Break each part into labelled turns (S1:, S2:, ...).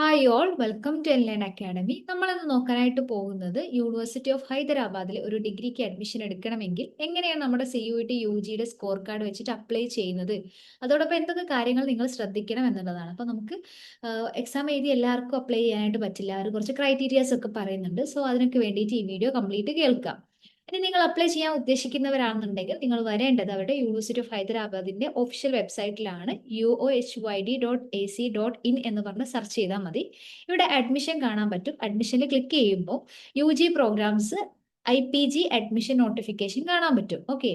S1: Hi all, welcome to Enline academy. നമ്മളിന്ന് നോക്കാനായിട്ട് പോകുന്നത് യൂണിവേഴ്സിറ്റി ഓഫ് ഹൈദരാബാദിൽ ഒരു ഡിഗ്രിക്ക് അഡ്മിഷൻ എടുക്കണമെങ്കിൽ എങ്ങനെയാണ് നമ്മുടെ CUET UGയുടെ സ്കോർ കാർഡ് വെച്ചിട്ട് അപ്ലൈ ചെയ്യുന്നത്, അതോടൊപ്പം എന്തൊക്കെ കാര്യങ്ങൾ നിങ്ങൾ ശ്രദ്ധിക്കണം എന്നുള്ളതാണ്. അപ്പോൾ നമുക്ക് എക്സാം എഴുതി എല്ലാവർക്കും അപ്ലൈ ചെയ്യാനായിട്ട് പറ്റില്ല, അവർ കുറച്ച് ക്രൈറ്റീരിയാസ് ഒക്കെ പറയുന്നുണ്ട്. സോ അതിനൊക്കെ വേണ്ടിയിട്ട് ഈ വീഡിയോ കംപ്ലീറ്റ് കേൾക്കാം. ഇനി നിങ്ങൾ അപ്ലൈ ചെയ്യാൻ ഉദ്ദേശിക്കുന്നവരാണെന്നുണ്ടെങ്കിൽ നിങ്ങൾ വരേണ്ടത് അവരുടെ യൂണിവേഴ്സിറ്റി ഓഫ് ഹൈദരാബാദിന്റെ ഒഫീഷ്യൽ വെബ്സൈറ്റിലാണ് uohyd.ac.in എന്ന് പറഞ്ഞ് സെർച്ച് ചെയ്താൽ മതി. ഇവിടെ അഡ്മിഷൻ കാണാൻ പറ്റും. അഡ്മിഷനിൽ ക്ലിക്ക് ചെയ്യുമ്പോൾ UG programs IPG admission notification കാണാൻ പറ്റും. ഓക്കെ,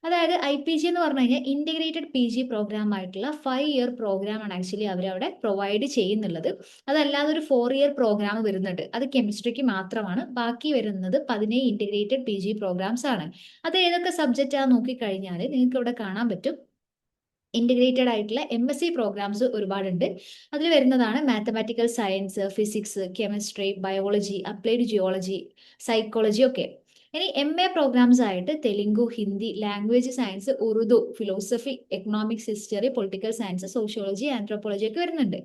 S1: അതായത് IPG എന്ന് പറഞ്ഞു കഴിഞ്ഞാൽ ഇന്റഗ്രേറ്റഡ് PG പ്രോഗ്രാം ആയിട്ടുള്ള 5 ഇയർ പ്രോഗ്രാം ആണ് ആക്ച്വലി അവരവിടെ പ്രൊവൈഡ് ചെയ്യുന്നുള്ളത്. അതല്ലാതെ ഒരു 4 ഇയർ പ്രോഗ്രാം വരുന്നുണ്ട്, അത് കെമിസ്ട്രിക്ക് മാത്രമാണ്. ബാക്കി വരുന്നത് 17 ഇന്റഗ്രേറ്റഡ് PG പ്രോഗ്രാംസ് ആണ്. അത് ഏതൊക്കെ സബ്ജക്റ്റ് ആ നോക്കിക്കഴിഞ്ഞാൽ നിങ്ങൾക്ക് ഇവിടെ കാണാൻ പറ്റും. ഇന്റഗ്രേറ്റഡ് ആയിട്ടുള്ള MSc പ്രോഗ്രാംസ് ഒരുപാടുണ്ട്. അതിൽ വരുന്നതാണ് mathematical science, physics, chemistry, biology, applied geology, psychology ഒക്കെ. ഇനി MA പ്രോഗ്രാംസ് ആയിട്ട് Telugu, Hindi, language science, Urdu, philosophy, economics, history, political science, sociology, anthropology ഒക്കെ വരുന്നുണ്ട്.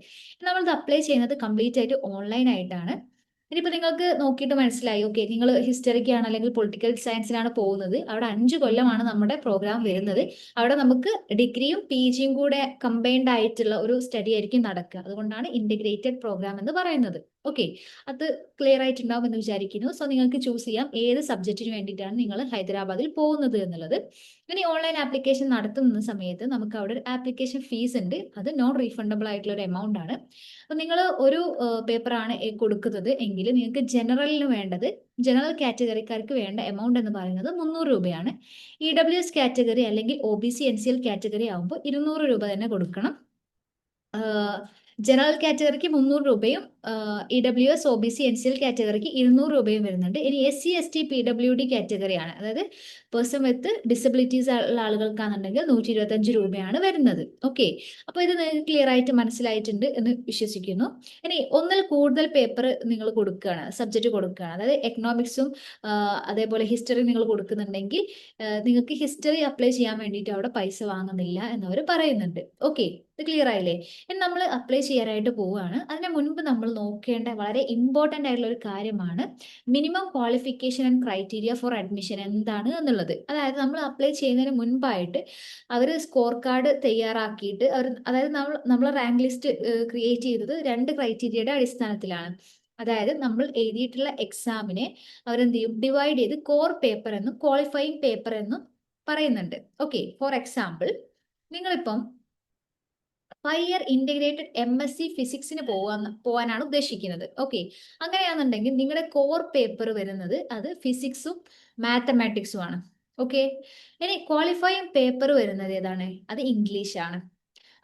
S1: നമ്മളിത് അപ്ലൈ ചെയ്യുന്നത് കംപ്ലീറ്റ് ആയിട്ട് ഓൺലൈൻ ആയിട്ടാണ്. ഇനിയിപ്പോൾ നിങ്ങൾക്ക് നോക്കിയിട്ട് മനസ്സിലായി, ഓക്കെ, നിങ്ങൾ ഹിസ്റ്ററിക്കാണ് അല്ലെങ്കിൽ പൊളിറ്റിക്കൽ സയൻസിനാണ് പോകുന്നത്, അവിടെ 5 കൊല്ലമാണ് നമ്മുടെ പ്രോഗ്രാം വരുന്നത്. അവിടെ നമുക്ക് ഡിഗ്രിയും PGയും കൂടെ കമ്പൈൻഡ് ആയിട്ടുള്ള ഒരു സ്റ്റഡി ആയിരിക്കും നടക്കുക. അതുകൊണ്ടാണ് ഇന്റഗ്രേറ്റഡ് പ്രോഗ്രാം എന്ന് പറയുന്നത്. ഓക്കെ, അത് ക്ലിയർ ആയിട്ടുണ്ടാവും എന്ന് വിചാരിക്കുന്നു. സോ നിങ്ങൾക്ക് ചൂസ് ചെയ്യാം ഏത് സബ്ജക്റ്റിന് വേണ്ടിയിട്ടാണ് നിങ്ങൾ ഹൈദരാബാദിൽ പോകുന്നത് എന്നുള്ളത്. ഇനി ഓൺലൈൻ ആപ്ലിക്കേഷൻ നടത്തുന്ന സമയത്ത് നമുക്ക് അവിടെ ഒരു ആപ്ലിക്കേഷൻ ഫീസ് ഉണ്ട്. അത് നോൺ റീഫണ്ടബിൾ ആയിട്ടുള്ള ഒരു എമൗണ്ട് ആണ്. അപ്പൊ നിങ്ങൾ ഒരു പേപ്പറാണ് കൊടുക്കുന്നത് എങ്കിൽ നിങ്ങൾക്ക് ജനറലിന് വേണ്ടത്, ജനറൽ കാറ്റഗറിക്കാർക്ക് വേണ്ട എമൗണ്ട് എന്ന് പറയുന്നത് 300 രൂപയാണ്. EWS കാറ്റഗറി അല്ലെങ്കിൽ OBC NCL കാറ്റഗറി ആകുമ്പോൾ 200 രൂപ തന്നെ കൊടുക്കണം. ജനറൽ കാറ്റഗറിക്ക് 300 രൂപയും EWS OBC NCL കാറ്റഗറിക്ക് 200 രൂപയും വരുന്നുണ്ട്. ഇനി SC ST PWD കാറ്റഗറിയാണ്, അതായത് പേഴ്സൺ വിത്ത് ഡിസബിലിറ്റീസ് ഉള്ള ആളുകൾക്കാണെന്നുണ്ടെങ്കിൽ 125 രൂപയാണ് വരുന്നത്. ഓക്കെ, അപ്പോൾ ഇത് നിങ്ങൾക്ക് ക്ലിയർ ആയിട്ട് മനസ്സിലായിട്ടുണ്ട് എന്ന് വിശ്വസിക്കുന്നു. ഇനി ഒന്നിൽ കൂടുതൽ പേപ്പർ നിങ്ങൾ കൊടുക്കുകയാണ്, സബ്ജക്റ്റ് കൊടുക്കുകയാണ്, അതായത് എക്കണോമിക്സും അതേപോലെ ഹിസ്റ്ററി നിങ്ങൾ കൊടുക്കുന്നുണ്ടെങ്കിൽ നിങ്ങൾക്ക് ഹിസ്റ്ററി അപ്ലൈ ചെയ്യാൻ വേണ്ടിയിട്ട് അവിടെ പൈസ വാങ്ങുന്നില്ല എന്നവർ പറയുന്നുണ്ട്. ഓക്കെ, ഇത് ക്ലിയർ ആയില്ലേ? ഇനി നമ്മൾ അപ്ലൈ ചെയ്യാനായിട്ട് പോവുകയാണ്. അതിന് മുൻപ് നമ്മൾ നോക്കേണ്ട വളരെ ഇമ്പോർട്ടൻ്റ് ആയിട്ടുള്ള ഒരു കാര്യമാണ് minimum qualification and criteria for admission എന്താണ് എന്നുള്ളത്. അതായത് നമ്മൾ അപ്ലൈ ചെയ്യുന്നതിന് മുൻപായിട്ട് അവർ സ്കോർ കാർഡ് തയ്യാറാക്കിയിട്ട് അതായത് നമ്മൾ റാങ്ക് ലിസ്റ്റ് ക്രിയേറ്റ് ചെയ്തത് 2 ക്രൈറ്റീരിയയുടെ അടിസ്ഥാനത്തിലാണ്. അതായത് നമ്മൾ എഴുതിയിട്ടുള്ള എക്സാമിനെ അവരെന്ത് ചെയ്യും, ഡിവൈഡ് ചെയ്ത് കോർ പേപ്പർ എന്നും ക്വാളിഫയിങ് പേപ്പർ എന്നും പറയുന്നുണ്ട്. ഓക്കെ, ഫോർ എക്സാമ്പിൾ നിങ്ങളിപ്പം 5 ഇയർ ഇന്റഗ്രേറ്റഡ് MSc ഫിസിക്സിന് പോകാനാണ് ഉദ്ദേശിക്കുന്നത്. ഓക്കെ, അങ്ങനെയാണെന്നുണ്ടെങ്കിൽ നിങ്ങളുടെ കോർ പേപ്പർ വരുന്നത് അത് ഫിസിക്സും മാത്തമാറ്റിക്സും ആണ്. ഓക്കെ, ഇനി ക്വാളിഫയിങ് പേപ്പർ വരുന്നത് ഏതാണ്? അത് ഇംഗ്ലീഷ് ആണ്.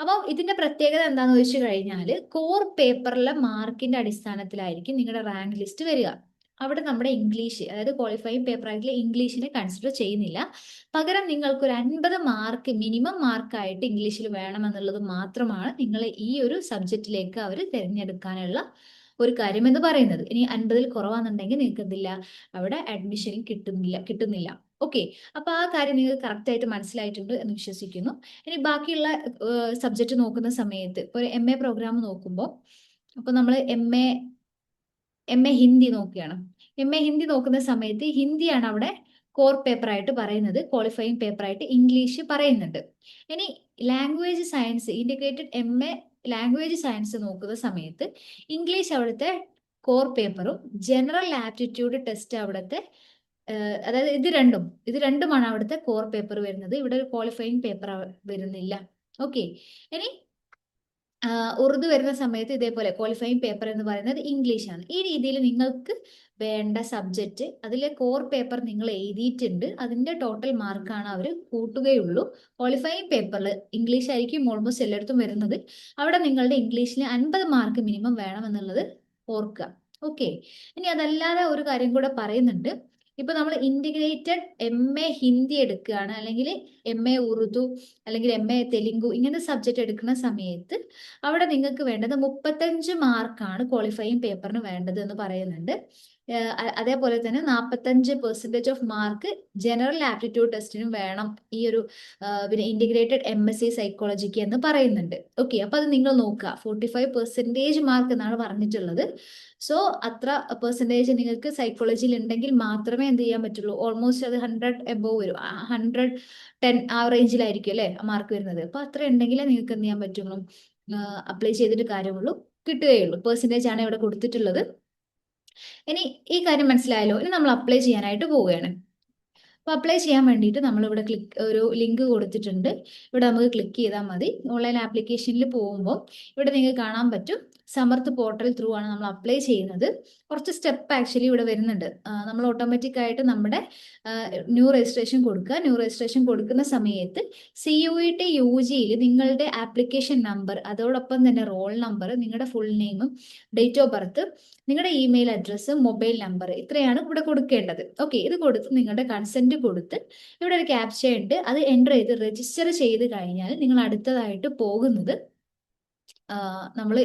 S1: അപ്പം ഇതിന്റെ പ്രത്യേകത എന്താന്ന് വെച്ച് കഴിഞ്ഞാൽ കോർ പേപ്പറിലെ മാർക്കിന്റെ അടിസ്ഥാനത്തിലായിരിക്കും നിങ്ങളുടെ റാങ്ക് ലിസ്റ്റ് വരിക. അവിടെ നമ്മുടെ ഇംഗ്ലീഷ്, അതായത് ക്വാളിഫയിങ് പേപ്പർ ആയിട്ടുള്ള ഇംഗ്ലീഷിനെ കൺസിഡർ ചെയ്യുന്നില്ല. പകരം നിങ്ങൾക്ക് ഒരു 50 മാർക്ക് മിനിമം മാർക്കായിട്ട് ഇംഗ്ലീഷിൽ വേണമെന്നുള്ളത് മാത്രമാണ് നിങ്ങൾ ഈ ഒരു സബ്ജക്റ്റിലേക്ക് അവർ തിരഞ്ഞെടുക്കാനുള്ള ഒരു കാര്യം എന്ന് പറയുന്നത്. ഇനി 50-ൽ കുറവാണെന്നുണ്ടെങ്കിൽ നിങ്ങൾക്ക് എന്തില്ല, അവിടെ അഡ്മിഷൻ കിട്ടുന്നില്ല. ഓക്കെ, അപ്പൊ ആ കാര്യം നിങ്ങൾക്ക് കറക്റ്റ് ആയിട്ട് മനസ്സിലായിട്ടുണ്ട് എന്ന് വിശ്വസിക്കുന്നു. ഇനി ബാക്കിയുള്ള സബ്ജക്റ്റ് നോക്കുന്ന സമയത്ത് ഇപ്പോൾ ഒരു MA പ്രോഗ്രാം നോക്കുമ്പോൾ, അപ്പോൾ നമ്മൾ MA ഹിന്ദി നോക്കുകയാണ്. MA ഹിന്ദി നോക്കുന്ന സമയത്ത് ഹിന്ദിയാണ് അവിടെ കോർ പേപ്പർ ആയിട്ട് പറയുന്നത്, ക്വാളിഫയിങ് പേപ്പർ ആയിട്ട് ഇംഗ്ലീഷ് പറയുന്നുണ്ട്. ഇനി language science, integrated MA language science നോക്കുന്ന സമയത്ത് ഇംഗ്ലീഷ് അവിടുത്തെ കോർ പേപ്പറും ജനറൽ ആപ്റ്റിറ്റ്യൂഡ് ടെസ്റ്റ് അവിടുത്തെ അതായത് ഇത് രണ്ടുമാണ് അവിടുത്തെ കോർ പേപ്പർ വരുന്നത്. ഇവിടെ ഒരു ക്വാളിഫയിങ് പേപ്പർ വരുന്നില്ല. ഓക്കെ, ഇനി ഉറുദു വരുന്ന സമയത്ത് ഇതേപോലെ ക്വാളിഫയിങ് പേപ്പർ എന്ന് പറയുന്നത് ഇംഗ്ലീഷ് ആണ്. ഈ രീതിയിൽ നിങ്ങൾക്ക് വേണ്ട സബ്ജക്റ്റ് അതിലെ കോർ പേപ്പർ നിങ്ങൾ എഴുതിയിട്ടുണ്ട്, അതിന്റെ ടോട്ടൽ മാർക്കാണ് അവർ കൂട്ടുകയുള്ളൂ. ക്വാളിഫയിങ് പേപ്പറിൽ ഇംഗ്ലീഷ് ആയിരിക്കും ഓൾമോസ്റ്റ് എല്ലായിടത്തും വരുന്നത്. അവിടെ നിങ്ങളുടെ ഇംഗ്ലീഷിന് 50 മാർക്ക് മിനിമം വേണമെന്നുള്ളത് ഓർക്കുക. ഓക്കെ, ഇനി അതല്ലാതെ ഒരു കാര്യം കൂടെ പറയുന്നുണ്ട്. ഇപ്പൊ നമ്മൾ ഇന്റഗ്രേറ്റഡ് MA ഹിന്ദി എടുക്കുകയാണ്, അല്ലെങ്കിൽ MA ഉറുദു, അല്ലെങ്കിൽ MA തെലുങ്കു, ഇങ്ങനത്തെ സബ്ജക്റ്റ് എടുക്കുന്ന സമയത്ത് അവിടെ നിങ്ങൾക്ക് വേണ്ടത് 35 മാർക്കാണ് ക്വാളിഫയിങ് പേപ്പറിന് വേണ്ടത് എന്ന് പറയുന്നുണ്ട്. അതേപോലെ തന്നെ 45% ഓഫ് മാർക്ക് ജനറൽ ആപ്റ്റിറ്റ്യൂഡ് ടെസ്റ്റിനും വേണം ഈ ഒരു പിന്നെ ഇന്റഗ്രേറ്റഡ് MSc സൈക്കോളജിക്ക് എന്ന് പറയുന്നുണ്ട്. ഓക്കെ, അപ്പൊ അത് നിങ്ങൾ നോക്കുക. 45% മാർക്ക് എന്നാണ് പറഞ്ഞിട്ടുള്ളത്. സോ അത്ര പെർസെൻറ്റേജ് നിങ്ങൾക്ക് സൈക്കോളജിയിൽ ഉണ്ടെങ്കിൽ മാത്രമേ എന്ത് ചെയ്യാൻ പറ്റുള്ളൂ. ഓൾമോസ്റ്റ് അത് 100 എബോവ് വരും. 110 ആ റേഞ്ചിലായിരിക്കും അല്ലേ മാർക്ക് വരുന്നത്. അപ്പൊ അത്ര ഉണ്ടെങ്കിലേ നിങ്ങൾക്ക് എന്ത് ചെയ്യാൻ പറ്റുള്ളൂ, അപ്ലൈ ചെയ്തിട്ട് കാര്യമുള്ളൂ, കിട്ടുകയുള്ളൂ. പെർസെൻറ്റേജ് ആണ് ഇവിടെ കൊടുത്തിട്ടുള്ളത്. ഇനി ഈ കാര്യം മനസ്സിലായല്ലോ. ഇനി നമ്മൾ അപ്ലൈ ചെയ്യാനായിട്ട് പോവുകയാണ്. അപ്പോൾ അപ്ലൈ ചെയ്യാൻ വേണ്ടിയിട്ട് നമ്മളിവിടെ ഒരു ലിങ്ക് കൊടുത്തിട്ടുണ്ട്. ഇവിടെ നമുക്ക് ക്ലിക്ക് ചെയ്താൽ മതി. ഓൺലൈൻ ആപ്ലിക്കേഷനിൽ പോകുമ്പോൾ ഇവിടെ നിങ്ങൾക്ക് കാണാൻ പറ്റും സമർത്ത് പോർട്ടൽ ത്രൂ ആണ് നമ്മൾ അപ്ലൈ ചെയ്യുന്നത്. കുറച്ച് സ്റ്റെപ്പ് ആക്ച്വലി ഇവിടെ വരുന്നുണ്ട്. നമ്മൾ ഓട്ടോമാറ്റിക് ആയിട്ട് നമ്മുടെ ന്യൂ രജിസ്ട്രേഷൻ കൊടുക്കുക. ന്യൂ രജിസ്ട്രേഷൻ കൊടുക്കുന്ന സമയത്ത് CUET UGയിൽ നിങ്ങളുടെ ആപ്ലിക്കേഷൻ നമ്പർ, അതോടൊപ്പം തന്നെ റോൾ നമ്പർ, നിങ്ങളുടെ ഫുൾ നെയിമും ഡേറ്റ് ഓഫ് ബർത്ത്, നിങ്ങളുടെ ഇമെയിൽ അഡ്രസ്സ്, മൊബൈൽ നമ്പർ, ഇത്രയാണ് ഇവിടെ കൊടുക്കേണ്ടത്. ഓക്കെ, ഇത് കൊടുത്ത് നിങ്ങളുടെ കൺസെന്റ് കൊടുത്ത് ഇവിടെ ഒരു ക്യാപ്ച ഉണ്ട്, അത് എൻ്റർ ചെയ്ത് രജിസ്റ്റർ ചെയ്ത് കഴിഞ്ഞാൽ നിങ്ങൾ അടുത്തതായിട്ട് പോകുന്നത് നമ്മൾ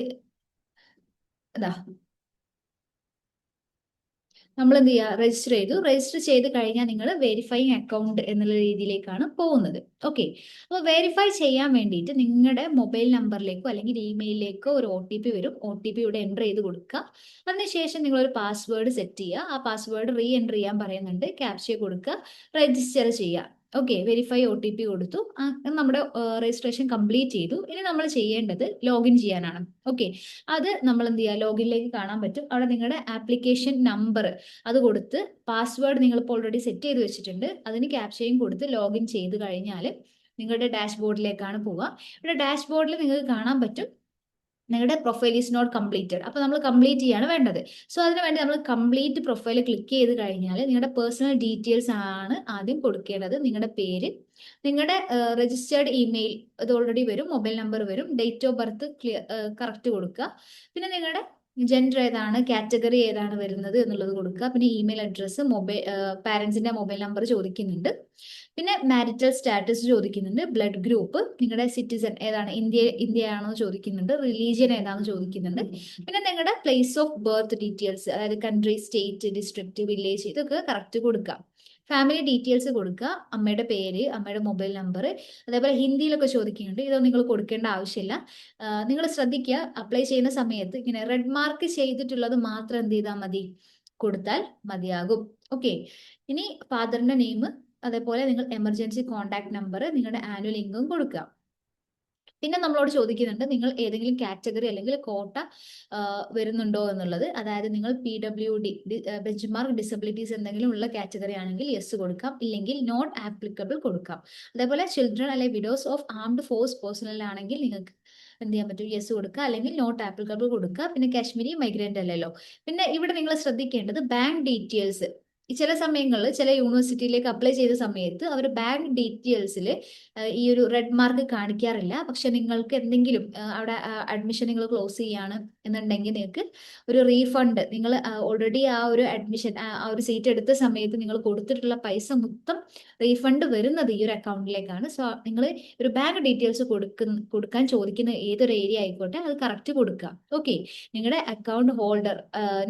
S1: എന്ത് ചെയ്യുക, രജിസ്റ്റർ ചെയ്ത് കഴിഞ്ഞാൽ നിങ്ങൾ വെരിഫൈങ് അക്കൗണ്ട് എന്നുള്ള രീതിയിലേക്കാണ് പോകുന്നത്. ഓക്കെ, അപ്പോൾ വെരിഫൈ ചെയ്യാൻ വേണ്ടിയിട്ട് നിങ്ങളുടെ മൊബൈൽ നമ്പറിലേക്കോ അല്ലെങ്കിൽ ഇമെയിലിലേക്കോ ഒരു OTP വരും. OTP ഇവിടെ എൻ്റർ ചെയ്ത് കൊടുക്കുക. അതിനുശേഷം നിങ്ങളൊരു പാസ്വേഡ് സെറ്റ് ചെയ്യുക. ആ പാസ്വേഡ് എൻ്റർ ചെയ്യാൻ പറയുന്നുണ്ട്. ക്യാപ്ച കൊടുക്കുക, രജിസ്റ്റർ ചെയ്യുക. ഓക്കെ, വെരിഫൈ OTP കൊടുത്തു. നമ്മുടെ രജിസ്ട്രേഷൻ കംപ്ലീറ്റ് ചെയ്തു. ഇനി നമ്മൾ ചെയ്യേണ്ടത് ലോഗിൻ ചെയ്യാനാണ്. ഓക്കെ, അത് നമ്മൾ എന്ത് ചെയ്യുക, ലോഗിനിലേക്ക് കാണാൻ പറ്റും. അവിടെ നിങ്ങളുടെ ആപ്ലിക്കേഷൻ നമ്പർ അത് കൊടുത്ത് പാസ്വേഡ് നിങ്ങളിപ്പോൾ ഓൾറെഡി സെറ്റ് ചെയ്ത് വെച്ചിട്ടുണ്ട്, അതിന് ക്യാപ്ചയും കൊടുത്ത് ലോഗിൻ ചെയ്ത് കഴിഞ്ഞാൽ നിങ്ങളുടെ ഡാഷ്ബോർഡിലേക്കാണ് പോവുക. ഇവിടെ ഡാഷ്ബോർഡിൽ നിങ്ങൾക്ക് കാണാൻ പറ്റും നിങ്ങളുടെ പ്രൊഫൈൽ ഈസ് നോട്ട് കംപ്ലീറ്റഡ്. അപ്പോൾ നമ്മൾ കംപ്ലീറ്റ് ചെയ്യാണ് വേണ്ടത്. സോ അതിന് വേണ്ടി നമ്മൾ കംപ്ലീറ്റ് പ്രൊഫൈൽ ക്ലിക്ക് ചെയ്ത് കഴിഞ്ഞാൽ നിങ്ങളുടെ പേഴ്സണൽ ഡീറ്റെയിൽസ് ആണ് ആദ്യം കൊടുക്കേണ്ടത്. നിങ്ങളുടെ പേര്, നിങ്ങളുടെ രജിസ്റ്റേർഡ് ഇമെയിൽ അത് ഓൾറെഡി വരും, മൊബൈൽ നമ്പർ വരും, ഡേറ്റ് ഓഫ് ബർത്ത് കറക്റ്റ് കൊടുക്കുക. പിന്നെ നിങ്ങളുടെ ജെൻഡർ ഏതാണ്, കാറ്റഗറി ഏതാണ് വരുന്നത് എന്നുള്ളത് കൊടുക്കുക. പിന്നെ ഇമെയിൽ അഡ്രസ്സ്, പാരൻസിന്റെ മൊബൈൽ നമ്പർ ചോദിക്കുന്നുണ്ട്. പിന്നെ മാരിറ്റൽ സ്റ്റാറ്റസ് ചോദിക്കുന്നുണ്ട്. ബ്ലഡ് ഗ്രൂപ്പ്, നിങ്ങളുടെ സിറ്റിസൺ ഏതാണ്, ഇന്ത്യയാണോ ചോദിക്കുന്നുണ്ട്. റിലീജിയൻ ഏതാണെന്ന് ചോദിക്കുന്നുണ്ട്. പിന്നെ നിങ്ങളുടെ പ്ലേസ് ഓഫ് ബർത്ത് ഡീറ്റെയിൽസ്, അതായത് കൺട്രി, സ്റ്റേറ്റ്, ഡിസ്ട്രിക്ട്, വില്ലേജ്, ഇതൊക്കെ കറക്റ്റ് കൊടുക്കാം. ഫാമിലി ഡീറ്റെയിൽസ് കൊടുക്കുക, അമ്മയുടെ പേര്, അമ്മയുടെ മൊബൈൽ നമ്പർ, അതേപോലെ ഹിന്ദിയിലൊക്കെ ചോദിക്കുന്നുണ്ട്. ഇതൊന്നും നിങ്ങൾ കൊടുക്കേണ്ട ആവശ്യമില്ല. നിങ്ങൾ ശ്രദ്ധിക്കുക, അപ്ലൈ ചെയ്യുന്ന സമയത്ത് ഇങ്ങനെ റെഡ് മാർക്ക് ചെയ്തിട്ടുള്ളത് മാത്രം എന്ത് ചെയ്താൽ മതി, കൊടുത്താൽ മതിയാകും. ഓക്കെ, ഇനി ഫാദറിന്റെ നെയിം, അതേപോലെ നിങ്ങൾ എമർജൻസി കോൺടാക്ട് നമ്പർ, നിങ്ങളുടെ ആനുവൽ ഇൻകം കൊടുക്കുക. പിന്നെ നമ്മളോട് ചോദിക്കുന്നുണ്ട് നിങ്ങൾ ഏതെങ്കിലും കാറ്റഗറി അല്ലെങ്കിൽ കോട്ട വരുന്നുണ്ടോ എന്നുള്ളത്. അതായത് നിങ്ങൾ PWD ബെഞ്ച്മാർക്ക് ഡിസബിലിറ്റീസ് എന്തെങ്കിലും ഉള്ള കാറ്റഗറി ആണെങ്കിൽ യെസ് കൊടുക്കാം, ഇല്ലെങ്കിൽ നോട്ട് ആപ്ലിക്കബിൾ കൊടുക്കാം. അതേപോലെ ചിൽഡ്രൻ അല്ലെങ്കിൽ widows of armed force personal ആണെങ്കിൽ നിങ്ങൾക്ക് എന്ത് ചെയ്യാൻ പറ്റും, യെസ് കൊടുക്കുക, അല്ലെങ്കിൽ നോട്ട് ആപ്ലിക്കബിൾ കൊടുക്കുക. പിന്നെ കാശ്മീരി മൈഗ്രന്റ് അല്ലല്ലോ. പിന്നെ ഇവിടെ നിങ്ങൾ ശ്രദ്ധിക്കേണ്ടത് ബാങ്ക് ഡീറ്റെയിൽസ്. ചില സമയങ്ങളിൽ ചില യൂണിവേഴ്സിറ്റിയിലേക്ക് അപ്ലൈ ചെയ്ത സമയത്ത് അവർ ബാങ്ക് ഡീറ്റെയിൽസിൽ ഈ ഒരു റെഡ് മാർക്ക് കാണിക്കാറില്ല. പക്ഷെ നിങ്ങൾക്ക് എന്തെങ്കിലും അവിടെ അഡ്മിഷൻ നിങ്ങൾ ക്ലോസ് ചെയ്യാണ് എന്നുണ്ടെങ്കിൽ നിങ്ങൾക്ക് ഒരു റീഫണ്ട്, നിങ്ങൾ ഓൾറെഡി ആ ഒരു അഡ്മിഷൻ ആ ഒരു സീറ്റ് എടുത്ത സമയത്ത് നിങ്ങൾ കൊടുത്തിട്ടുള്ള പൈസ മൊത്തം റീഫണ്ട് വരുന്നത് ഈ ഒരു അക്കൗണ്ടിലേക്കാണ്. സോ നിങ്ങൾ ഒരു ബാങ്ക് ഡീറ്റെയിൽസ് കൊടുക്കാൻ ചോദിക്കുന്ന ഏതൊരു ഏരിയ ആയിക്കോട്ടെ അത് കറക്റ്റ് കൊടുക്കുക. ഓക്കെ, നിങ്ങളുടെ account holder,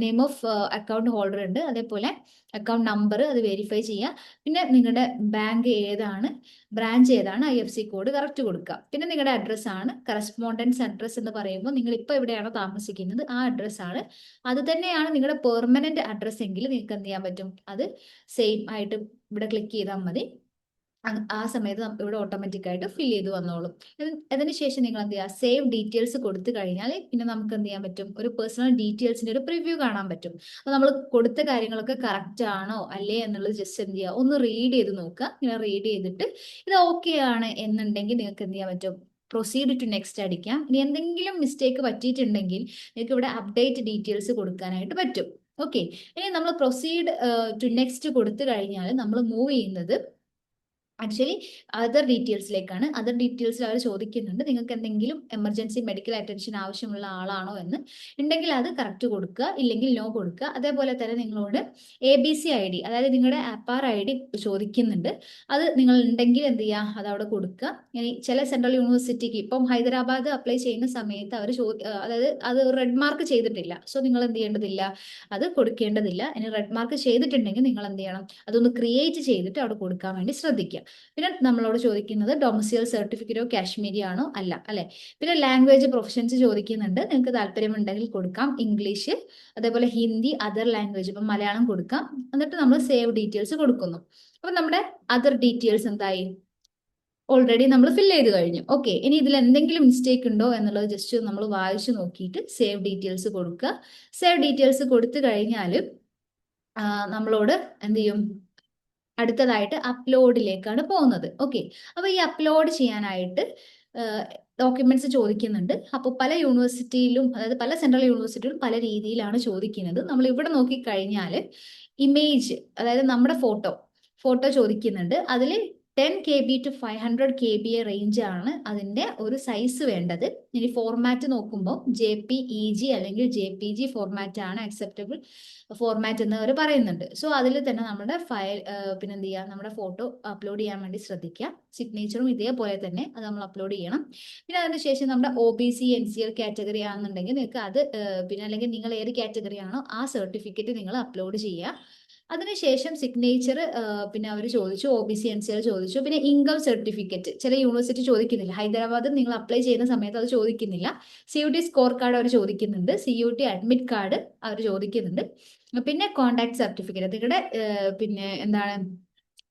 S1: name of account holder ഉണ്ട്, അതേപോലെ അക്കൗണ്ട് നമ്പർ അത് വെരിഫൈ ചെയ്യുക. പിന്നെ നിങ്ങളുടെ ബാങ്ക് ഏതാണ്, ബ്രാഞ്ച് ഏതാണ്, IFSC കോഡ് കറക്റ്റ് കൊടുക്കുക. പിന്നെ നിങ്ങളുടെ അഡ്രസ്സ് ആണ്, കറസ്പോണ്ടൻസ് അഡ്രസ്സ് എന്ന് പറയുമ്പോൾ നിങ്ങൾ ഇപ്പോൾ എവിടെയാണോ താമസിക്കുന്നത് ആ അഡ്രസ്സ് ആണ്. അത് തന്നെയാണ് നിങ്ങളുടെ പെർമനന്റ് അഡ്രസ്സ് എങ്കിൽ നിങ്ങൾക്ക് എന്ത് ചെയ്യാൻ പറ്റും, അത് സെയിം ആയിട്ട് ഇവിടെ ക്ലിക്ക് ചെയ്താൽ മതി. ആ സമയത്ത് ഇവിടെ ഓട്ടോമാറ്റിക് ആയിട്ട് ഫിൽ ചെയ്ത് വന്നോളും. അതിനുശേഷം നിങ്ങൾ എന്ത് ചെയ്യുക, സേവ് ഡീറ്റെയിൽസ് കൊടുത്തു കഴിഞ്ഞാൽ പിന്നെ നമുക്ക് എന്ത് ചെയ്യാൻ പറ്റും, ഒരു പേഴ്സണൽ ഡീറ്റെയിൽസിന്റെ ഒരു പ്രിവ്യൂ കാണാൻ പറ്റും. അപ്പൊ നമ്മൾ കൊടുത്ത കാര്യങ്ങളൊക്കെ കറക്റ്റ് ആണോ അല്ലേ എന്നുള്ളത് ജസ്റ്റ് എന്ത് ചെയ്യുക, ഒന്ന് റീഡ് ചെയ്ത് നോക്കുക. ഇങ്ങനെ റീഡ് ചെയ്തിട്ട് ഇത് ഓക്കെ ആണ് എന്നുണ്ടെങ്കിൽ നിങ്ങൾക്ക് എന്ത് ചെയ്യാൻ പറ്റും, പ്രൊസീഡ് ടു നെക്സ്റ്റ് അടിക്കാം. ഇനി എന്തെങ്കിലും മിസ്റ്റേക്ക് പറ്റിയിട്ടുണ്ടെങ്കിൽ നിങ്ങൾക്ക് ഇവിടെ അപ്ഡേറ്റ് ഡീറ്റെയിൽസ് കൊടുക്കാനായിട്ട് പറ്റും. ഓക്കെ, ഇനി നമ്മൾ പ്രൊസീഡ് ടു നെക്സ്റ്റ് കൊടുത്തു കഴിഞ്ഞാൽ നമ്മൾ മൂവ് ചെയ്യുന്നത് ആക്ച്വലി അതർ ഡീറ്റെയിൽസിലേക്കാണ്. അതർ ഡീറ്റെയിൽസിൽ അവർ ചോദിക്കുന്നുണ്ട് നിങ്ങൾക്ക് എന്തെങ്കിലും എമർജൻസി മെഡിക്കൽ അറ്റൻഷൻ ആവശ്യമുള്ള ആളാണോ എന്ന്. ഉണ്ടെങ്കിൽ അത് കറക്റ്റ് കൊടുക്കുക, ഇല്ലെങ്കിൽ നോ കൊടുക്കുക. അതേപോലെ തന്നെ നിങ്ങളോട് ABC ID, അതായത് നിങ്ങളുടെ APAR ID ചോദിക്കുന്നുണ്ട്. അത് നിങ്ങൾ ഉണ്ടെങ്കിൽ എന്ത് ചെയ്യുക, അത് അവിടെ കൊടുക്കുക. ഇനി ചില സെൻട്രൽ യൂണിവേഴ്സിറ്റിക്ക് ഇപ്പം ഹൈദരാബാദ് അപ്ലൈ ചെയ്യുന്ന സമയത്ത് അവർ അതായത് അത് റെഡ് മാർക്ക് ചെയ്തിട്ടില്ല. സോ നിങ്ങൾ എന്ത് ചെയ്യേണ്ടതില്ല, അത് കൊടുക്കേണ്ടതില്ല. ഇനി റെഡ് മാർക്ക് ചെയ്തിട്ടുണ്ടെങ്കിൽ നിങ്ങൾ എന്ത് ചെയ്യണം, അതൊന്ന് ക്രിയേറ്റ് ചെയ്തിട്ട് അവിടെ കൊടുക്കാൻ വേണ്ടി ശ്രദ്ധിക്കുക. പിന്നെ നമ്മളോട് ചോദിക്കുന്നത് ഡൊമസിയൽ സർട്ടിഫിക്കറ്റോ കാശ്മീരി ആണോ, അല്ല അല്ലെ. പിന്നെ ലാംഗ്വേജ് പ്രൊഫഷൻസ് ചോദിക്കുന്നുണ്ട്. നിങ്ങൾക്ക് താല്പര്യമുണ്ടെങ്കിൽ കൊടുക്കാം ഇംഗ്ലീഷ്, അതേപോലെ ഹിന്ദി, അതർ ലാംഗ്വേജ് ഇപ്പം മലയാളം കൊടുക്കാം. എന്നിട്ട് നമ്മൾ സേവ് ഡീറ്റെയിൽസ് കൊടുക്കുന്നു. അപ്പൊ നമ്മുടെ അതർ ഡീറ്റെയിൽസ് എന്തായി, ഓൾറെഡി നമ്മൾ ഫില്ല് ചെയ്ത് കഴിഞ്ഞു. ഓക്കെ, ഇനി ഇതിൽ എന്തെങ്കിലും മിസ്റ്റേക്ക് ഉണ്ടോ എന്നുള്ളത് ജസ്റ്റ് നമ്മൾ വായിച്ചു നോക്കിയിട്ട് സേവ് ഡീറ്റെയിൽസ് കൊടുക്കുക. സേവ് ഡീറ്റെയിൽസ് കൊടുത്തു കഴിഞ്ഞാൽ നമ്മളോട് എന്ത് ചെയ്യും, അടുത്തതായിട്ട് അപ്ലോഡിലേക്കാണ് പോകുന്നത്. ഓക്കെ, അപ്പൊ ഈ അപ്ലോഡ് ചെയ്യാനായിട്ട് ഡോക്യുമെന്റ്സ് ചോദിക്കുന്നുണ്ട്. അപ്പോൾ പല യൂണിവേഴ്സിറ്റിയിലും, അതായത് പല സെൻട്രൽ യൂണിവേഴ്സിറ്റിയിലും പല രീതിയിലാണ് ചോദിക്കുന്നത്. നമ്മൾ ഇവിടെ നോക്കിക്കഴിഞ്ഞാൽ ഇമേജ്, അതായത് നമ്മുടെ ഫോട്ടോ ചോദിക്കുന്നുണ്ട്. അതിൽ 10 KB to 500 KB റേഞ്ച് ആണ് അതിന്റെ ഒരു സൈസ് വേണ്ടത്. ഇനി ഫോർമാറ്റ് നോക്കുമ്പോൾ JPEG അല്ലെങ്കിൽ JPG ഫോർമാറ്റ് ആണ് അക്സെപ്റ്റബിൾ ഫോർമാറ്റ് എന്ന് അവർ പറയുന്നുണ്ട്. സോ അതിൽ തന്നെ നമ്മുടെ ഫയൽ പിന്നെ എന്ത് ചെയ്യുക, നമ്മുടെ ഫോട്ടോ അപ്ലോഡ് ചെയ്യാൻ വേണ്ടി ശ്രദ്ധിക്കുക. സിഗ്നേച്ചറും ഇതേപോലെ തന്നെ അത് നമ്മൾ അപ്ലോഡ് ചെയ്യണം. പിന്നെ അതിനുശേഷം നമ്മുടെ OBC NCL കാറ്റഗറി ആണെന്നുണ്ടെങ്കിൽ നിങ്ങൾക്ക് അത് പിന്നെ അല്ലെങ്കിൽ നിങ്ങൾ ഏത് കാറ്റഗറി ആണോ ആ സർട്ടിഫിക്കറ്റ് നിങ്ങൾ അപ്ലോഡ് ചെയ്യുക. അതിനുശേഷം സിഗ്നേച്ചർ പിന്നെ അവർ ചോദിച്ചു, OBC NCL ചോദിച്ചു. പിന്നെ ഇൻകം സർട്ടിഫിക്കറ്റ് ചില യൂണിവേഴ്സിറ്റി ചോദിക്കുന്നില്ല. ഹൈദരാബാദ് നിങ്ങൾ അപ്ലൈ ചെയ്യുന്ന സമയത്ത് അത് ചോദിക്കുന്നില്ല. CUT സ്കോർ കാർഡ് അവർ ചോദിക്കുന്നുണ്ട്. CUT അഡ്മിറ്റ് കാർഡ് അവർ ചോദിക്കുന്നുണ്ട്. പിന്നെ കോണ്ടാക്ട് സർട്ടിഫിക്കറ്റ് നിങ്ങളുടെ പിന്നെ എന്താണ്,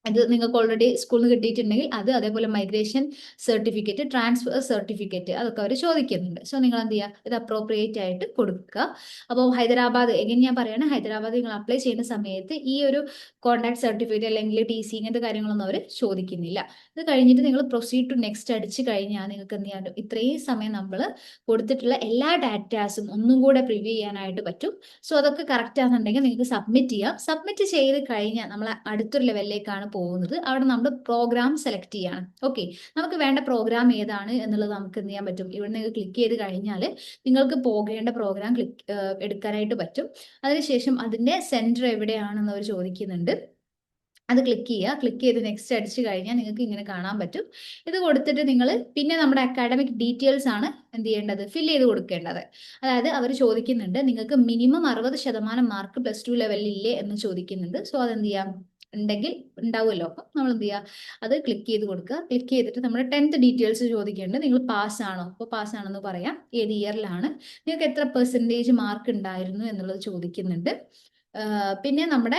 S1: അത് നിങ്ങൾക്ക് ഓൾറെഡി സ്കൂളിൽ നിന്ന് കിട്ടിയിട്ടുണ്ടെങ്കിൽ അത്, അതേപോലെ മൈഗ്രേഷൻ സർട്ടിഫിക്കറ്റ്, ട്രാൻസ്ഫർ സർട്ടിഫിക്കറ്റ്, അതൊക്കെ അവർ ചോദിക്കുന്നുണ്ട്. സോ നിങ്ങൾ എന്ത് ചെയ്യുക, ഇത് അപ്രോപ്രിയേറ്റ് ആയിട്ട് കൊടുക്കുക. അപ്പോൾ ഹൈദരാബാദ് എങ്ങനെ ഞാൻ പറയുകയാണ്, ഹൈദരാബാദ് നിങ്ങൾ അപ്ലൈ ചെയ്യുന്ന സമയത്ത് ഈ ഒരു കോൺടാക്ട് സർട്ടിഫിക്കറ്റ് അല്ലെങ്കിൽ TC ഇങ്ങനത്തെ കാര്യങ്ങളൊന്നും അവർ ചോദിക്കുന്നില്ല. ഇത് കഴിഞ്ഞിട്ട് നിങ്ങൾ പ്രൊസീഡ് ടു നെക്സ്റ്റ് അടിച്ച് കഴിഞ്ഞാൽ നിങ്ങൾക്ക് എന്ത് ചെയ്യാൻ, ഇത്രയും സമയം നമ്മൾ കൊടുത്തിട്ടുള്ള എല്ലാ ഡാറ്റാസും ഒന്നും കൂടെ പ്രിവ്യൂ ചെയ്യാനായിട്ട് പറ്റും. സോ അതൊക്കെ കറക്റ്റ് ആണെന്നുണ്ടെങ്കിൽ നിങ്ങൾക്ക് സബ്മിറ്റ് ചെയ്യാം. സബ്മിറ്റ് ചെയ്ത് കഴിഞ്ഞാൽ നമ്മൾ അടുത്തൊരു ലെവലിലേക്കാണ് പോകുന്നത്. അവിടെ നമ്മൾ പ്രോഗ്രാം സെലക്ട് ചെയ്യണം. ഓക്കെ, നമുക്ക് വേണ്ട പ്രോഗ്രാം ഏതാണ് എന്നുള്ളത് നമുക്ക് എന്ത് ചെയ്യാൻ പറ്റും, ഇവിടെ നിങ്ങൾ ക്ലിക്ക് ചെയ്ത് കഴിഞ്ഞാൽ നിങ്ങൾക്ക് പോകേണ്ട പ്രോഗ്രാം എടുക്കാനായിട്ട് പറ്റും. അതിനുശേഷം അതിന്റെ സെന്റർ എവിടെയാണെന്ന് അവർ ചോദിക്കുന്നുണ്ട്. അത് ക്ലിക്ക് ചെയ്യുക. ക്ലിക്ക് ചെയ്ത് നെക്സ്റ്റ് അടിച്ചു കഴിഞ്ഞാൽ നിങ്ങൾക്ക് ഇങ്ങനെ കാണാൻ പറ്റും. ഇത് കൊടുത്തിട്ട് നിങ്ങൾ പിന്നെ നമ്മുടെ അക്കാഡമിക് ഡീറ്റെയിൽസ് ആണ് എന്ത് ചെയ്യേണ്ടത്, ഫില്ല് ചെയ്ത് കൊടുക്കേണ്ടത്. അതായത് അവർ ചോദിക്കുന്നുണ്ട് നിങ്ങൾക്ക് മിനിമം 60% മാർക്ക് +2 ലെവലിൽ ഇല്ലേ എന്ന് ചോദിക്കുന്നുണ്ട്. സോ അതെന്ത് ചെയ്യാം, ഉണ്ടെങ്കിൽ ഉണ്ടാവുമല്ലോ. അപ്പം നമ്മൾ എന്ത് ചെയ്യുക, അത് ക്ലിക്ക് ചെയ്ത് കൊടുക്കുക. ക്ലിക്ക് ചെയ്തിട്ട് നമ്മുടെ 10th ഡീറ്റെയിൽസ് ചോദിക്കുന്നുണ്ട്. നിങ്ങൾ പാസ് ആണോ, അപ്പോൾ പാസ് ആണെന്ന് പറയാം. ഏത് ഇയറിലാണ്, നിങ്ങൾക്ക് എത്ര പെർസെൻറ്റേജ് മാർക്ക് ഉണ്ടായിരുന്നു എന്നുള്ളത് ചോദിക്കുന്നുണ്ട്. പിന്നെ നമ്മുടെ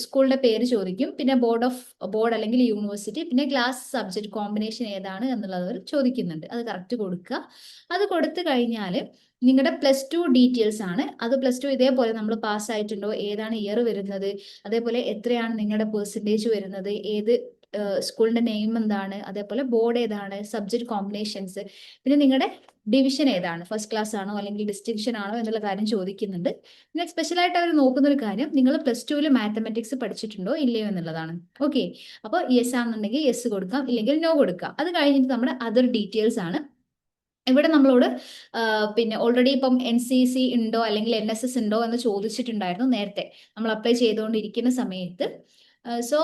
S1: സ്കൂളിന്റെ പേര് ചോദിക്കും. പിന്നെ ബോർഡ് അല്ലെങ്കിൽ യൂണിവേഴ്സിറ്റി, പിന്നെ ക്ലാസ് സബ്ജക്ട് കോമ്പിനേഷൻ ഏതാണ് എന്നുള്ളത് അവർ ചോദിക്കുന്നുണ്ട്. അത് കറക്റ്റ് കൊടുക്കുക. അത് കൊടുത്തു കഴിഞ്ഞാൽ നിങ്ങളുടെ +2 ഡീറ്റെയിൽസ് ആണ്. അത് +2 ഇതേപോലെ നമ്മൾ പാസ് ആയിട്ടുണ്ടോ, ഏതാണ് ഇയർ വരുന്നത്, അതേപോലെ എത്രയാണ് നിങ്ങളുടെ പെർസെൻറ്റേജ് വരുന്നത്, ഏത് സ്കൂളിന്റെ നെയിം എന്താണ്, അതേപോലെ ബോർഡ് ഏതാണ്, സബ്ജക്ട് കോമ്പിനേഷൻസ്, പിന്നെ നിങ്ങളുടെ ഡിവിഷൻ ഏതാണ്, ഫസ്റ്റ് ക്ലാസ് ആണോ അല്ലെങ്കിൽ ഡിസ്റ്റിങ്ഷൻ ആണോ എന്നുള്ള കാര്യം ചോദിക്കുന്നുണ്ട്. പിന്നെ സ്പെഷ്യലായിട്ട് അവർ നോക്കുന്ന ഒരു കാര്യം നിങ്ങൾ +2 മാത്തമാറ്റിക്സ് പഠിച്ചിട്ടുണ്ടോ ഇല്ലയോ എന്നുള്ളതാണ്. ഓക്കെ, അപ്പോൾ യെസ് ആണെന്നുണ്ടെങ്കിൽ യെസ് കൊടുക്കാം, ഇല്ലെങ്കിൽ നോ കൊടുക്കാം. അത് കഴിഞ്ഞിട്ട് നമ്മുടെ അതർ ഡീറ്റെയിൽസ് ആണ്. ഇവിടെ നമ്മളോട് പിന്നെ ഓൾറെഡി ഇപ്പം NCC ഉണ്ടോ അല്ലെങ്കിൽ NSS ഉണ്ടോ എന്ന് ചോദിച്ചിട്ടുണ്ടായിരുന്നു നേരത്തെ നമ്മൾ അപ്ലൈ ചെയ്തുകൊണ്ടിരിക്കുന്ന സമയത്ത്. സോ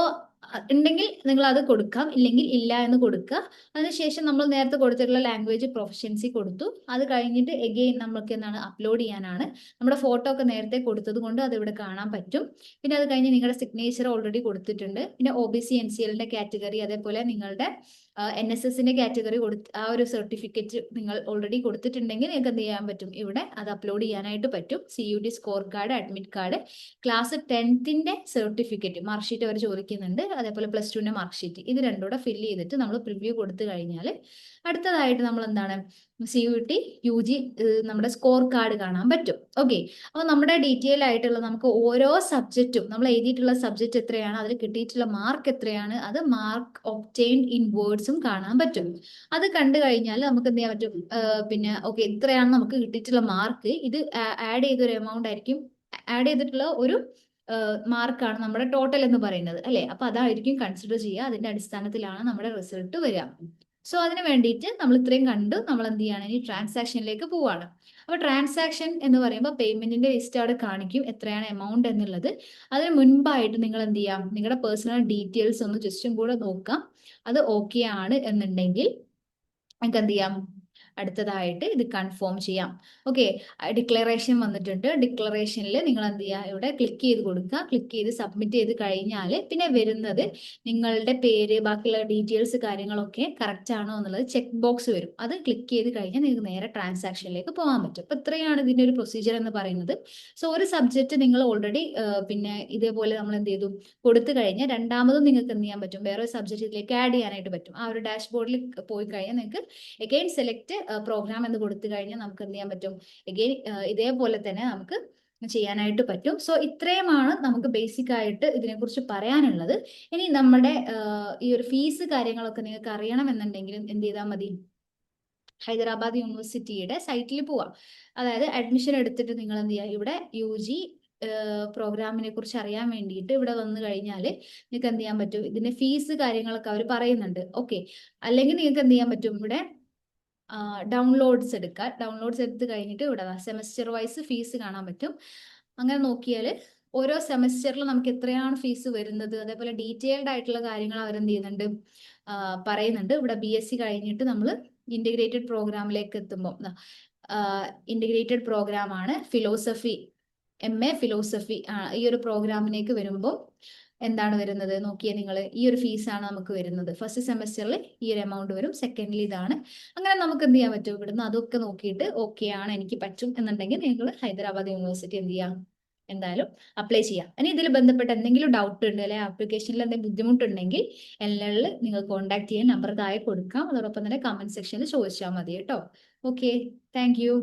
S1: ഉണ്ടെങ്കിൽ നിങ്ങൾ അത് കൊടുക്കാം, ഇല്ലെങ്കിൽ ഇല്ല എന്ന് കൊടുക്കുക. അതിനുശേഷം നമ്മൾ നേരത്തെ കൊടുത്തിട്ടുള്ള ലാംഗ്വേജ് പ്രൊഫഷൻസി കൊടുത്തു. അത് കഴിഞ്ഞിട്ട് എഗെയിൻ നമുക്ക് എന്താണ് അപ്ലോഡ് ചെയ്യാനാണ്. നമ്മുടെ ഫോട്ടോ ഒക്കെ നേരത്തെ കൊടുത്തത് കൊണ്ട് അത് ഇവിടെ കാണാൻ പറ്റും. പിന്നെ അത് കഴിഞ്ഞ് നിങ്ങളുടെ സിഗ്നേച്ചർ ഓൾറെഡി കൊടുത്തിട്ടുണ്ട്. പിന്നെ OBC NCLന്റെ കാറ്റഗറി, അതേപോലെ നിങ്ങളുടെ NSSന്റെ കാറ്റഗറി ആ ഒരു സർട്ടിഫിക്കറ്റ് നിങ്ങൾ ഓൾറെഡി കൊടുത്തിട്ടുണ്ടെങ്കിൽ നിങ്ങൾക്ക് എന്ത് ചെയ്യാൻ പറ്റും, ഇവിടെ അത് അപ്ലോഡ് ചെയ്യാനായിട്ട് പറ്റും. CUT score card, admit card, class 10th certificate mark sheet അവർ ചോദിക്കുന്നുണ്ട്. അതേപോലെ +2 മാർക്ക് ഷീറ്റ്, ഇത് രണ്ടും കൂടെ ഫില്ല് ചെയ്തിട്ട് നമ്മൾ പ്രിവ്യൂ കൊടുത്തു കഴിഞ്ഞാൽ അടുത്തതായിട്ട് നമ്മൾ എന്താണ് CUT UG നമ്മുടെ സ്കോർ കാർഡ് കാണാൻ പറ്റും. ഓക്കെ, അപ്പോൾ നമ്മുടെ ഡീറ്റെയിൽ ആയിട്ടുള്ള നമുക്ക് ഓരോ സബ്ജക്റ്റും നമ്മൾ എഴുതിയിട്ടുള്ള സബ്ജക്റ്റ് എത്രയാണ്, അതിൽ കിട്ടിയിട്ടുള്ള മാർക്ക് എത്രയാണ്, അത് മാർക്ക് ഒബ്റ്റെയിൻഡ് ഇൻ വേർഡ്സും കാണാൻ പറ്റും. അത് കണ്ടു കഴിഞ്ഞാൽ നമുക്ക് എന്ത് ചെയ്യാൻ പറ്റും, പിന്നെ ഓക്കെ ഇത്രയാണ് നമുക്ക് കിട്ടിയിട്ടുള്ള മാർക്ക്, ഇത് ആഡ് ചെയ്തൊരു എമൗണ്ട് ആയിരിക്കും, ആഡ് ചെയ്തിട്ടുള്ള ഒരു മാർക്കാണ് നമ്മുടെ ടോട്ടൽ എന്ന് പറയുന്നത് അല്ലേ. അപ്പൊ അതായിരിക്കും കൺസിഡർ ചെയ്യുക, അതിന്റെ അടിസ്ഥാനത്തിലാണ് നമ്മുടെ റിസൾട്ട് വരിക. സോ അതിന് വേണ്ടിയിട്ട് നമ്മൾ ഇത്രയും കണ്ടു, നമ്മൾ എന്ത് ചെയ്യാണ്, ഇനി ട്രാൻസാക്ഷനിലേക്ക് പോവാണ്. അപ്പൊ ട്രാൻസാക്ഷൻ എന്ന് പറയുമ്പോൾ പേയ്മെന്റിന്റെ ലിസ്റ്റ് അവിടെ കാണിക്കും എത്രയാണ് എമൗണ്ട് എന്നുള്ളത്. അതിന് മുൻപായിട്ട് നിങ്ങൾ എന്ത് ചെയ്യാം, നിങ്ങളുടെ പേഴ്സണൽ ഡീറ്റെയിൽസ് ഒന്ന് ജസ്റ്റും കൂടെ നോക്കാം. അത് ഓക്കെ ആണ് എന്നുണ്ടെങ്കിൽ നമുക്ക് എന്ത് ചെയ്യാം, അടുത്തതായിട്ട് ഇത് കൺഫേം ചെയ്യാം. ഓക്കെ, ഡിക്ലറേഷൻ വന്നിട്ടുണ്ട്. ഡിക്ലറേഷനിൽ നിങ്ങൾ എന്ത് ചെയ്യുക, ഇവിടെ ക്ലിക്ക് ചെയ്ത് കൊടുക്കുക. ക്ലിക്ക് ചെയ്ത് സബ്മിറ്റ് ചെയ്ത് കഴിഞ്ഞാൽ പിന്നെ വരുന്നത് നിങ്ങളുടെ പേര്, ബാക്കിയുള്ള ഡീറ്റെയിൽസ് കാര്യങ്ങളൊക്കെ കറക്റ്റ് ആണോ എന്നുള്ളത് ചെക്ക് ബോക്സ് വരും. അത് ക്ലിക്ക് ചെയ്ത് കഴിഞ്ഞാൽ നിങ്ങൾക്ക് നേരെ ട്രാൻസാക്ഷനിലേക്ക് പോകാൻ പറ്റും. അപ്പൊ ഇത്രയാണ് ഇതിന്റെ ഒരു പ്രൊസീജിയർ എന്ന് പറയുന്നത്. സോ ഒരു സബ്ജക്റ്റ് നിങ്ങൾ ഓൾറെഡി പിന്നെ ഇതേപോലെ നമ്മൾ എന്ത് ചെയ്തു കൊടുത്തു കഴിഞ്ഞാൽ രണ്ടാമതും നിങ്ങൾക്ക് എന്ത് ചെയ്യാൻ പറ്റും, വേറെ ഒരു സബ്ജക്റ്റ് ഇതിലേക്ക് ആഡ് ചെയ്യാനായിട്ട് പറ്റും. ആ ഒരു ഡാഷ്ബോർഡിൽ പോയി കഴിഞ്ഞാൽ നിങ്ങൾക്ക് എഗെയിൻ സെലക്ട് പ്രോഗ്രാം എന്ന് കൊടുത്തു കഴിഞ്ഞാൽ നമുക്ക് എന്ത് ചെയ്യാൻ പറ്റും, എഗെയിൻ ഇതേപോലെ തന്നെ നമുക്ക് ചെയ്യാനായിട്ട് പറ്റും. സോ ഇത്രയുമാണ് നമുക്ക് ബേസിക് ആയിട്ട് ഇതിനെക്കുറിച്ച് പറയാനുള്ളത്. ഇനി നമ്മുടെ ഈ ഒരു ഫീസ് കാര്യങ്ങളൊക്കെ നിങ്ങൾക്ക് അറിയണമെന്നുണ്ടെങ്കിൽ എന്ത് ചെയ്താൽ മതി, ഹൈദരാബാദ് യൂണിവേഴ്സിറ്റിയുടെ സൈറ്റിൽ പോവാം. അതായത് അഡ്മിഷൻ എടുത്തിട്ട് നിങ്ങൾ എന്ത് ചെയ്യുക, ഇവിടെ UG പ്രോഗ്രാമിനെ കുറിച്ച് അറിയാൻ വേണ്ടിയിട്ട് ഇവിടെ വന്നു കഴിഞ്ഞാൽ നിങ്ങൾക്ക് എന്ത് ചെയ്യാൻ പറ്റും, ഇതിന്റെ ഫീസ് കാര്യങ്ങളൊക്കെ അവർ പറയുന്നുണ്ട്. ഓക്കെ, അല്ലെങ്കിൽ നിങ്ങൾക്ക് എന്ത് ചെയ്യാൻ പറ്റും, ഇവിടെ ഡൗൺലോഡ്സ് എടുക്കുക. ഡൗൺലോഡ്സ് എടുത്ത് കഴിഞ്ഞിട്ട് ഇവിടെ സെമസ്റ്റർ വൈസ് ഫീസ് കാണാൻ പറ്റും. അങ്ങനെ നോക്കിയാൽ ഓരോ സെമസ്റ്ററിൽ നമുക്ക് എത്രയാണ് ഫീസ് വരുന്നത്, അതേപോലെ ഡീറ്റെയിൽഡ് ആയിട്ടുള്ള കാര്യങ്ങൾ അവരെന്ത് ചെയ്യുന്നുണ്ട്, പറയുന്നുണ്ട്. ഇവിടെ BSc കഴിഞ്ഞിട്ട് നമ്മൾ ഇന്റഗ്രേറ്റഡ് പ്രോഗ്രാമിലേക്ക് എത്തുമ്പോൾ ഇന്റഗ്രേറ്റഡ് പ്രോഗ്രാം ആണ് ഫിലോസഫി, MA ഫിലോസഫി ഈ ഒരു പ്രോഗ്രാമിലേക്ക് വരുമ്പോൾ എന്താണ് വരുന്നത് നോക്കിയാൽ നിങ്ങൾ, ഈ ഒരു ഫീസാണ് നമുക്ക് വരുന്നത്. ഫസ്റ്റ് സെമസ്റ്ററിൽ ഈ ഒരു എമൗണ്ട് വരും, സെക്കൻഡിൽ ഇതാണ്. അങ്ങനെ നമുക്ക് എന്ത് ചെയ്യാൻ പറ്റും, ഇവിടുന്ന് അതൊക്കെ നോക്കിയിട്ട് ഓക്കെ ആണ്, എനിക്ക് പറ്റും എന്നുണ്ടെങ്കിൽ നിങ്ങൾ ഹൈദരാബാദ് യൂണിവേഴ്സിറ്റി എന്ത് ചെയ്യാം, എന്തായാലും അപ്ലൈ ചെയ്യാം. ഇനി ഇതിൽ ബന്ധപ്പെട്ട് എന്തെങ്കിലും ഡൗട്ട് ഉണ്ട് അല്ലെങ്കിൽ ആപ്ലിക്കേഷനിൽ എന്തെങ്കിലും ബുദ്ധിമുട്ടുണ്ടെങ്കിൽ എല്ലാവരും നിങ്ങൾ കോൺടാക്ട് ചെയ്യാൻ നമ്പർ താഴെ കൊടുക്കാം. അതോടൊപ്പം തന്നെ കമന്റ് സെക്ഷനിൽ ചോദിച്ചാൽ മതി കേട്ടോ. Okay, thank you.